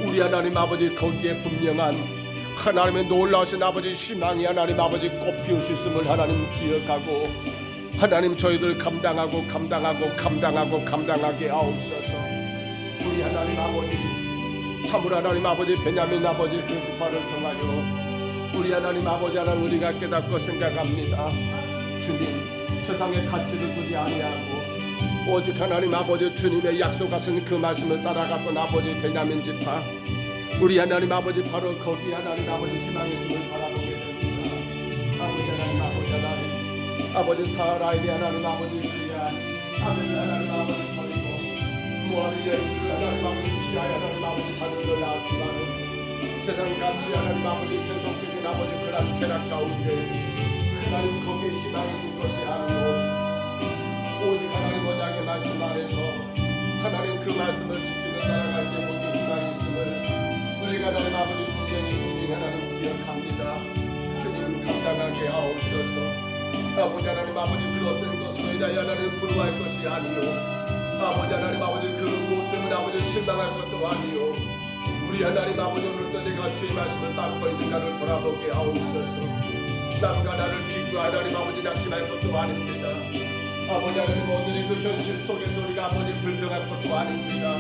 Speaker 1: 우리 하나님 아버지 거기에 분명한 하나님의 놀라우신 아버지 희망이 하나님 아버지 꽃피울 수 있음을 하나님 기억하고 하나님 저희들 감당하게 하옵소서. 우리 하나님 아버지 참으로 하나님 아버지 베냐민 아버지 그 지파를 통하여 우리 하나님 아버지 하나님 우리가 깨닫고 생각합니다. 주님 세상의 가치를 두지 아니하고 오직 하나님 아버지 주님의 약속하신 그 말씀을 따라갔던 아버지 베냐민 지파 우리 하나님 아버지 바로 거기 하나님 아버지 희망의 힘을 바라보게 됩니다. 아버지 하나님 아버지 사라임이 하나님 아버지 그야 아들이 하나님 아버지 버리고 모아리의 하나님 아버지 시아의 하나님 아버지 자녀를 낳았지만 세상 가치 하나님 아버지 세속적인 아버지 그런 쾌락 가운데 하나님 거기에 희망이 있는 것이 아니고 오직 하나님 원장의 말씀 안에서 하나님 그 말씀을 지키며 따라갈 때 모든 희망이 있음을 우리가 하나님 아버지 분명히 하나님 기억합니다. 주님 감당하게 하옵소서. 아버지 하나님 아버지 그 어떤 것으로 인하여 하나님 부러워할 것이 아니요 아버지 하나님 아버지 그 무엇 때문에 아버지 실망할 것도 아니요 우리 하나님 아버지 오늘도 내가 주의 말씀을 따르고 있는 나를 돌아보게 하옵소서. 남과 나를 비교하 하나님 아버지 낙심할 것도 아닙니다. 아버지 하나님 오늘의 그 현실 속에서 우리가 아버지 불평할 것도 아닙니다.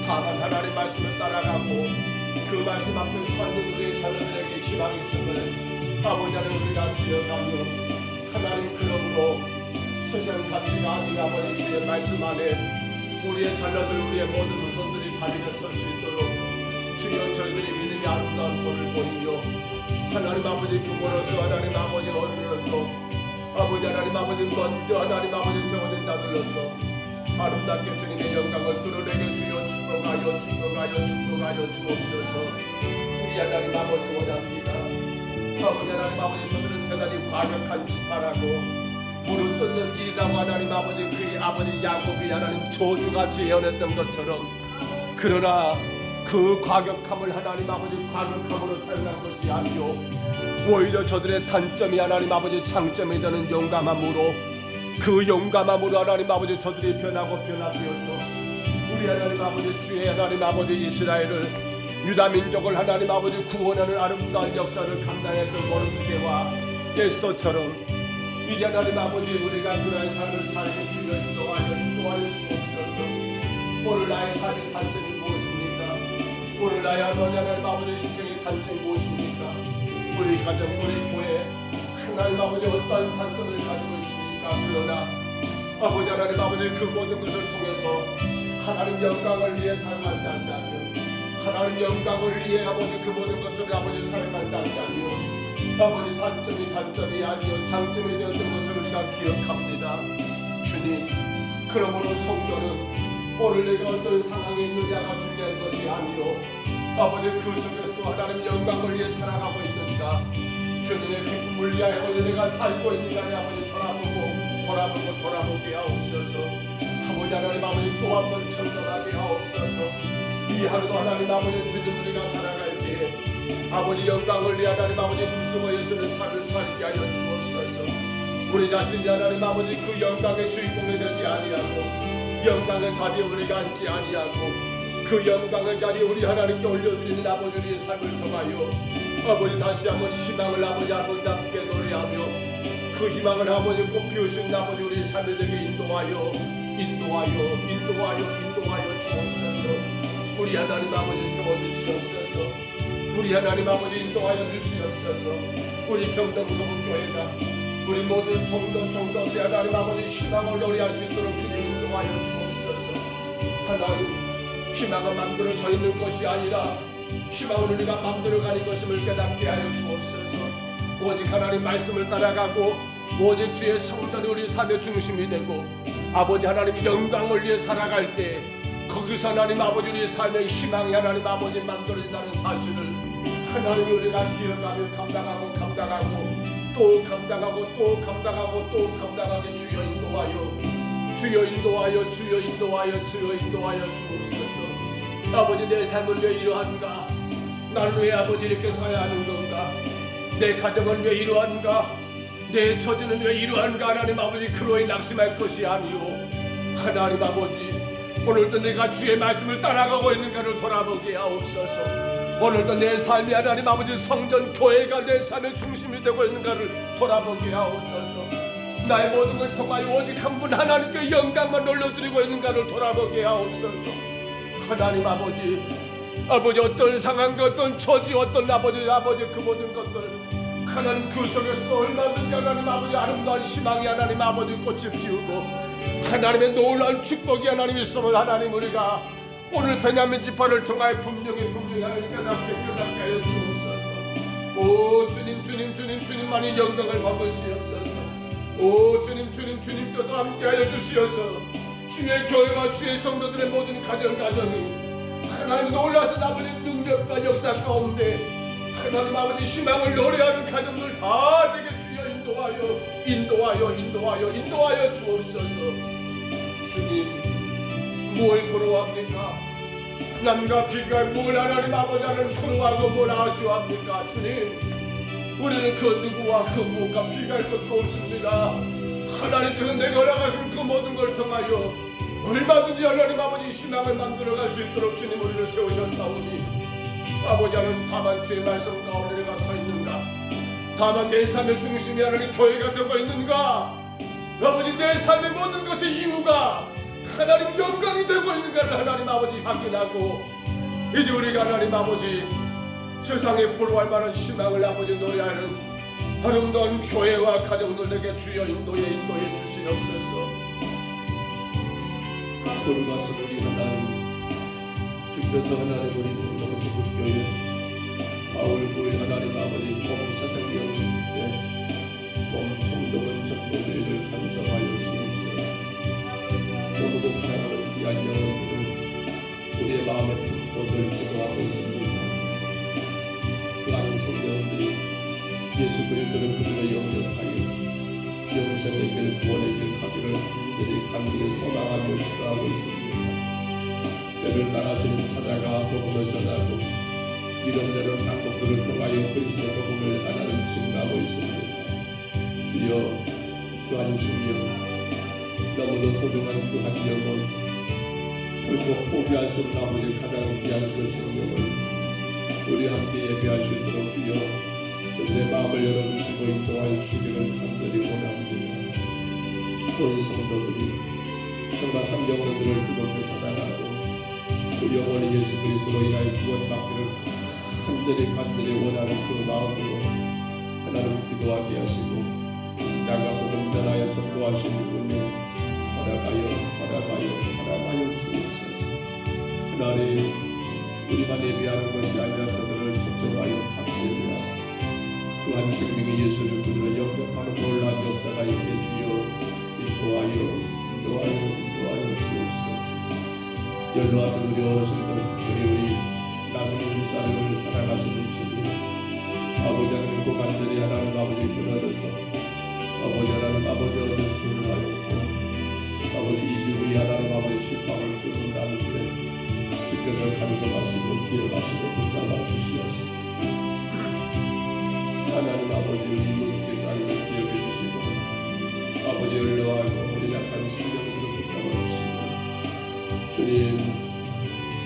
Speaker 1: 다만 하나님 말씀을 따라가고 그 말씀 앞에 서는 우리의 자녀들에게 희망이 있음을 아버지 하나님 우리가 기억하며 하나님 그러므로 세상 가치가 아닌 아버지 주의 말씀 안에 우리의 자녀들 우리의 모든 후손들이 다리를 설 수 있도록 주여 저희들이 믿음이 아름다운 본을 보이며 하나님 아버지 부모로서 하나님 아버지 어른으로서 아버지 하나님 아버지 먼저 하나님 아버지 세워진 자들로서
Speaker 2: 아름답게 주님의 영광을 드러내게 주여 축복하여 주옵소서. 우리 하나님 아버지 원합니다. 아버지 하나님 아버지 저들은 대단히 과격한 짓하라고 무릎 뜯는 일이라고 하나님 아버지 그의 아버지 야곱이 하나님 저주같이 예언했던 것처럼 그러나 그 과격함을 하나님 아버지 과격함으로 사용한 것이 아니요 오히려 저들의 단점이 하나님 아버지 장점이 되는 용감함으로 그 용감함으로 하나님 아버지 저들이 변화되어서 우리 하나님 아버지 주의 하나님 아버지 이스라엘을 유다 민족을 하나님 아버지 구원하는 아름다운 역사를 감당했던 모르드게와 에스더처럼 이제 하나님 아버지 우리가 그러한 삶을 살게 주여 인도하여 주옵소서. 오늘 나의 삶의 단점이 무엇입니까? 오늘 나의 하나님 아버지 인생의 단점이 무엇입니까? 우리 가정 우리 교회 하나님 아버지 어떠한 단점을 가지고 있습니까? 그러나 아버지 하나님 아버지 그 모든 것을 통해서 하나님 영광을 위해 사용한다면 하나님 영광을 위해 아버지 그 모든 것들을 아버지 사용한다면 아버지 단점이 아니요 장점이 되었던 것을 우리가 기억합니다. 주님 그러므로 성도는 오늘 내가 어떤 상황에 있느냐가 중요한 것이 아니요 아버지 그 속에서도 하나님 영광을 위해 살아가고 있는가 주님의 기쁨을 위하여 아버지 내가 살고 있는가를 아버지 돌아보게 하옵소서. 아버지 하나님 아버지 또 한 번 청정하게 하옵소서. 이 하루도 하나님 아버지 주님 우리가 살아갈 때에 아버지 영광을 위해 하나님 아버지 숨숨어 있는 삶을 살게 하여 주옵소서. 우리 자신이 하나님 아버지 그 영광의 주인공이 되지 아니하고 영광의 자리에 우리가 앉지 아니하고 그 영광의 자리에 우리 하나님께 올려드리는 아버지 우리의 삶을 통하여 아버지 다시 한번 희망을 아버지 아름답게 노래하며 그 희망을 아버지 꼭 피우신 아버지 우리의 삶을 되게 인도하여 주옵소서. 우리 하나님 아버지 세워주시옵소서. 우리 하나님 아버지 인도하여 주시옵소서. 우리 경동소문교회가 우리 모든 성도들 하나님 아버지 희망을 노래할 수 있도록 주님 인도하여 주옵소서. 하나님 희망은 만들어져 있는 것이 아니라 희망은 우리가 만들어가는 것임을 깨닫게 하여 주옵소서. 오직 하나님 말씀을 따라가고 오직 주의 성전이 우리 삶의 중심이 되고 아버지 하나님 영광을 위해 살아갈 때 거기서 하나님 아버지 우리의 삶의 희망이 하나님 아버지 만들어진다는 사실을 하나님 우리가 기억하며 감당하고 또 감당하게 주여 인도하여 주옵소서. 아버지 내 삶은 왜 이러한가? 나는 왜 아버지 이렇게 살아야 하는 건가? 내 가정은 왜 이러한가? 내 처지는 왜 이러한가? 하나님 아버지 그로에 낙심할 것이 아니오. 하나님 아버지 오늘도 내가 주의 말씀을 따라가고 있는가를 돌아보게 하옵소서. 오늘도 내 삶이 하나님 아버지 성전 교회가 내 삶의 중심이 되고 있는가를 돌아보게 하옵소서. 나의 모든 걸 통하여 오직 한 분 하나님께 영광만 올려드리고 있는가를 돌아보게 하옵소서. 하나님 아버지 어떤 상황과 어떤 처지 어떤 아버지 그 모든 것들 하나님 그 속에서 얼마든지 하나님 아버지 아름다운 희망이 하나님 아버지 꽃을 피우고 하나님의 놀라운 축복이 하나님 있음을 하나님 우리가 오늘 베냐민 지파를 통하여 분명히 하나님 깨닫게 하여 주옵소서. 오 주님만이 영광을 받으시옵소서. 오 주님께서 함께하여 주시어서 주의 교회와 주의 성도들의 모든 가정이 하나님 놀라신 아버지 능력과 역사 가운데 하나님 아버지 희망을 노래하는 가정들 다 되게 주여 인도하여 주옵소서. 주님 뭘 부러워합니까? 남과 비가 뭘 하나님 아버지 하나님 부러워하고 뭘 아쉬워합니까? 주님 우리는 그 누구와 그 무엇과 비교할 것도 없습니다. 하나님께서 내가 허락하신 그 모든 걸 통하여 얼마든지 하나님 아버지 희망을 만들어갈 수 있도록 주님 우리를 세우셨사오니 아버지 하나님 다만 주의 말씀 가운데 내가 서 있는가? 다만 내 삶의 중심이 하나님 교회가 되고 있는가? 아버지 내 삶의 모든 것의 이유가 하나님 영광이 되고 있는가를 하나님 아버지 확인하고 이제 우리가 하나님 아버지 세상에 불화할 만한 희망을 아버지 노래하는 아름다운 교회와 가정들에게 주여 인도해 주시옵소서.
Speaker 1: 돌아가신 우리 하나님 주께서 하나님 우리 공동소국교회 4월 9일 하나님 아버지 본 사생명을 주시되 본 성도는 전도회를 감사하여 주옵소서. 너무도 성도들 기도하고 있습니다. 그 많은 성도들이 예수 그리스도를 그리로 영접하여 영생의 길, 구원의 길 가기를 간절히 소망하며 기도하고 있습니다. 때를 따라 주님 찾아가 복음을 전하고 이런저런 방법들을 통하여 그리스도 복음을 하나님 증가하고 있습니다. 주여 그한 생명 너무도 소중한 그한 영혼 결코 포기할 수 없는 아버지 가장 귀한 그 생명을 우리 함께 예배할 수 있도록 주여 내 마음을 열어주시고 인도하여 주시기를 간절히 원합니다. 온 성도들이 정말 한 영혼들을 뜨겁게 사랑하고 그 영혼이 예수 그리스도로 인하여 구원받기를 간절히 원하는 그 마음으로 하나님 기도하게 하시고 나가 복음 전하여 전도하시는 은혜 허락하여 주옵소서. 하나님 우리만 예배하는 것이 아니라 저들을 초청하여 감시하며 그한 생명의 예수를 그들을 영접하는 놀라운 역사가 있게 주여 인도하여 주옵소서. 연로하신 우리 어르신들 특별히 우리 나중에 우리 사람을 살아가시는 주님 아버지 하나님 꼭 간절히 하나님 아버지 끊어져서 아버지 하나님 아버지 어른 수고하였고 아버지 이주의 하나님 아버지 실망을 끊는다는데 주께서 감사하시고 기억하시고 붙잡아 주시옵소서. 하나님 아버지 우리 모습의 자리를 기억해 주시고 아버지 연로하고 우리 약한 신경으로 붙잡아 주시고 주님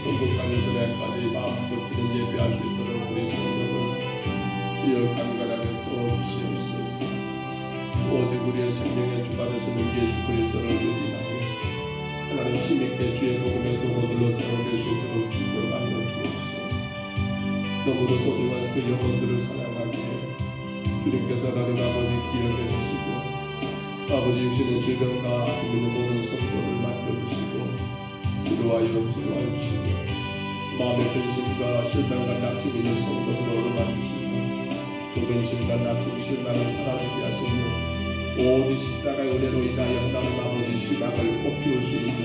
Speaker 1: 천국하면서 내까지 마음껏 드는 예배할 수 있도록 우리 성도를 주여 강건하게 세워주시옵소서. 오직 우리의 생명의 주가 되시는 예수 그리스도를 의지하며 하나님 힘있게 주의 복음의 도구들로 세워질 수 있도록 기도하여 주옵소서. 너무도 소중한 그 영혼들을 사랑하기에 주님께서 하나님 아버지 기억해 주시고 아버지 육신의 질병과 있는 모든 성도를 만져주시고 기도하여 주시고 마음의 근심과 실망과 낙심 있는 성도들을 얻어만주시사 그 근심과 낙심 실망을 사라지게 하시며 오직 십자가의 은혜로 인하여 하나님 아버지 희망을 꽃피울 수 있는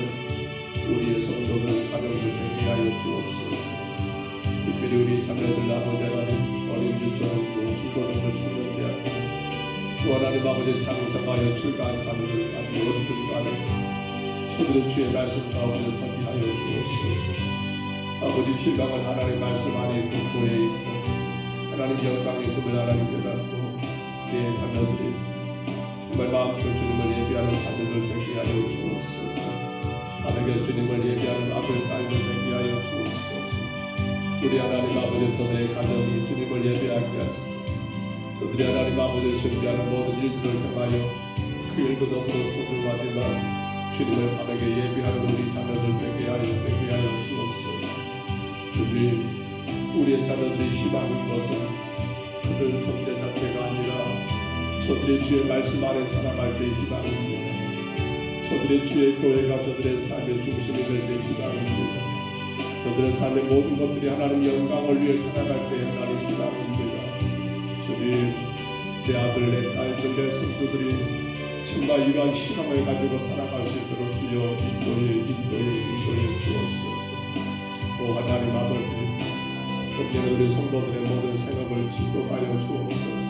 Speaker 1: 우리의 성도들 가정들 되게 하여 주옵소서. 특별히 우리 자녀들 아버지 하나님 어린 유치원도 중고등부 청년대학교 또 하나님 아버지 장성하여 출가한 가정들까지 어디든 간에 저들의 주의 말씀 가운데 서게 하여 주옵소서. 아버지 희망을 하나님 말씀 안에 공부해 있고 하나님 영광의 있음을 하나님 깨닫고 내 자녀들이 정말 마음껏 주님을 예배하는 자녀들 되게 하여 주옵소서. 하나님의 주님을 예배하는 아들 딸들 되게 하여 주옵소서. 우리 하나님 아버지 저들의 가정이 주님을 예배하게 하시고 저들이 하나님 아버지 준비하는 모든 일들을 통하여 그 일도 너무도 소중하지만 주님을 바르게 예배하는 우리 자녀들 되게 하여 주옵소서. 주님 우리의 자녀들이 희망인 것은 그들 존재 자체가 아니라 저들의 주의 말씀 아래 살아갈 때 희망입니다. 저들의 주의 교회가 저들의 삶의 중심이 될 때 희망입니다. 저들의 삶의 모든 것들이 하나님 영광을 위해 살아갈 때 하나님 희망입니다. 주님 내 아들 내 딸들 내 성도들이 정말 이러한 희망을 가지고 살아갈 수 있도록 주여 인도해 주옵소서. 오 하나님 아버지 금년 우리 성도들의 모든 생업을 축복하여 주옵소서.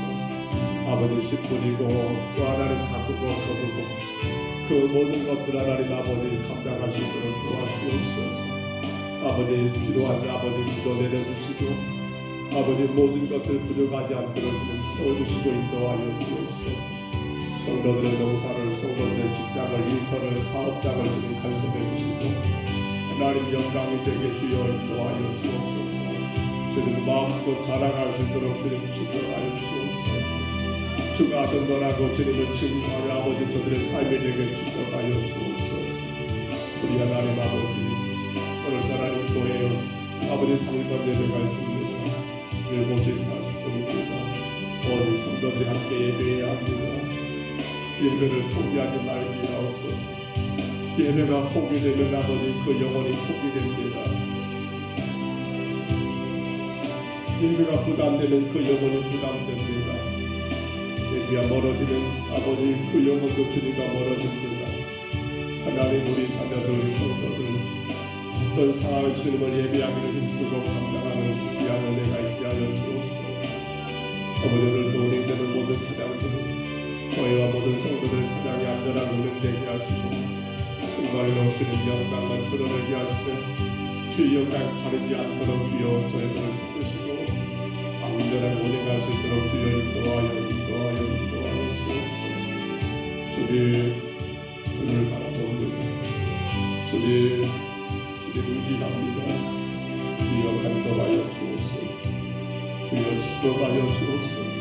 Speaker 1: 아버지 십분이고 또 하나님 바꾸고 거두고 그 모든 것들 하나님 아버지 감당하시도록 도와주옵소서. 아버지 필요한 아버지 기도 내려주시고 아버지 모든 것들 부족하지 않도록 주님 채워주시고 인도하여 주옵소서. 성도들의 농사를 성도들의 직장을 일터를 사업장을 주님 간섭해 주시고 하나님 영광이 되게 주여 인도하여 주옵소서. 주님 마음껏 자랑할 수 있도록 주님 축복하여 주옵소서. 주가 전도하고 주님을 증거하는 아버지 저들의 삶이 되게 축복하여 주옵소서. 우리 하나님 아버지 오늘 하나님 교회에 아버지 상권 예배가 있습니다. 7시 40분입니다. 오늘 성도들이 함께 예배해야 합니다. 예배를 포기하지 말게 하옵소서. 예배가 포기되면 아버지 그 영혼이 포기됩니다. 예배가 부담되면 그 영혼이 부담됩니다. 예배가 멀어지면 아버지 그 영혼도 주님과 멀어집니다. 하나님 우리 자녀들 우리 성도들 어떤 상황 주님을 예배하기를 힘쓰고 감당하는 귀한 은혜가 있게 하여 주옵소서. 아버지 오늘도 운행되는 모든 차량들은 저희와 모든 성도들의 차량이 안전하고 운행되게 하시고 정말로 주님 영광만 드러내게 하시며 주의 영광 가리지 않도록 주여 저희들을 붙드시고 안전하게 운행할 수 있도록 주여 인도하여 주옵소서. 주님 바라봅니다. 주님 의지합니다. 주여 간섭하여 주옵소서. 주여 축복하여 주옵소서.